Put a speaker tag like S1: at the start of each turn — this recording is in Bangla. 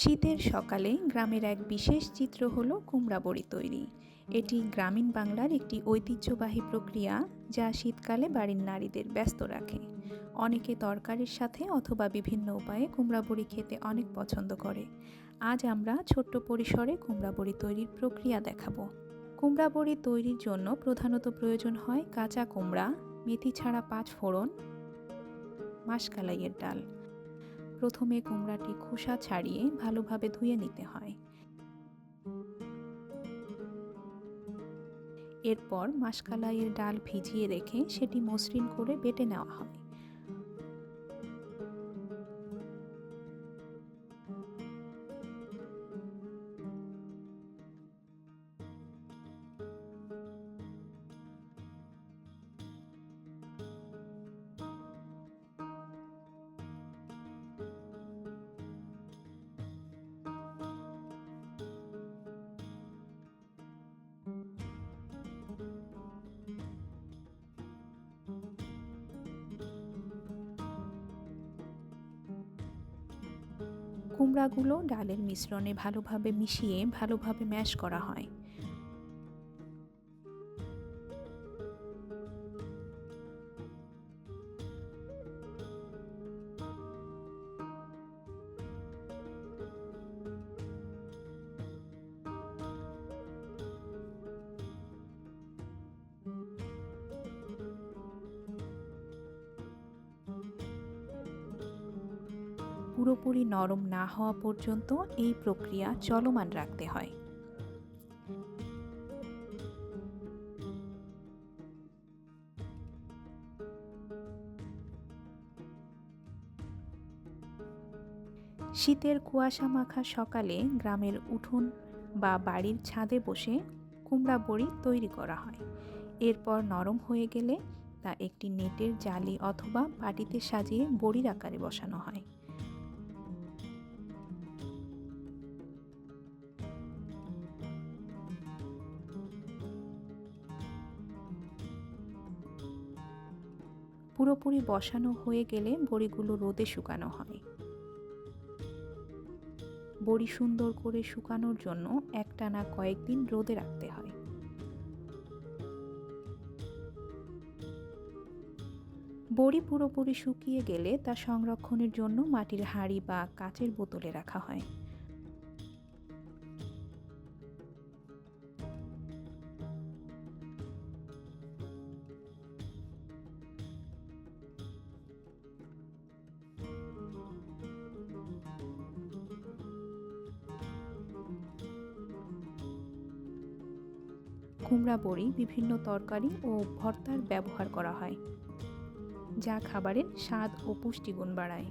S1: শীতের সকালে গ্রামের এক বিশেষ চিত্র হলো কুমড়া বড়ি তৈরি। এটি গ্রামীণ বাংলার একটি ঐতিহ্যবাহী প্রক্রিয়া, যা শীতকালে বাড়ির নারীদের ব্যস্ত রাখে। অনেকে তরকারির সাথে অথবা বিভিন্ন উপায়ে কুমড়া বড়ি খেতে অনেক পছন্দ করে। আজ আমরা ছোট্ট পরিসরে কুমড়া বড়ি তৈরির প্রক্রিয়া দেখাবো। কুমড়া বড়ি তৈরির জন্য প্রধানত প্রয়োজন হয় কাঁচা কুমড়া, মেথি ছাড়া 5 ফোড়ন, মাসকালাইয়ের ডাল। প্রথমে কুমড়াটি খোসা ছাড়িয়ে ভালোভাবে ধুয়ে নিতে হয়। এরপর মাসকালাইয়ের ডাল ভিজিয়ে রেখে সেটি মসৃণ করে বেটে নেওয়া হয়। কুমড়াগুলো ডালের মিশ্রণে ভালোভাবে মিশিয়ে ভালোভাবে ম্যাশ করা হয়। পুরোপুরি নরম না হওয়া পর্যন্ত এই প্রক্রিয়া চলমান রাখতে হয়। শীতের কুয়াশা মাখা সকালে গ্রামের উঠোন বা বাড়ির ছাদে বসে কুমড়া বড়ি তৈরি করা হয়। এরপর নরম হয়ে গেলে তা একটি নেটের জালি অথবা পাটিতে সাজিয়ে বড়ির আকারে বসানো হয়। পুরোপুরি বসানো হয়ে গেলে বড়িগুলো রোদে শুকানো হয়। বড়ি সুন্দর করে শুকানোর জন্য একটানা কয়েকদিন রোদে রাখতে হয়। বড়ি পুরোপুরি শুকিয়ে গেলে তা সংরক্ষণের জন্য মাটির হাঁড়ি বা কাচের বোতলে রাখা হয়। কুমড়া বড়ি বিভিন্ন তরকারি ও ভর্তার ব্যবহার করা হয়, যা খাবারের স্বাদ ও পুষ্টিগুণ বাড়ায়।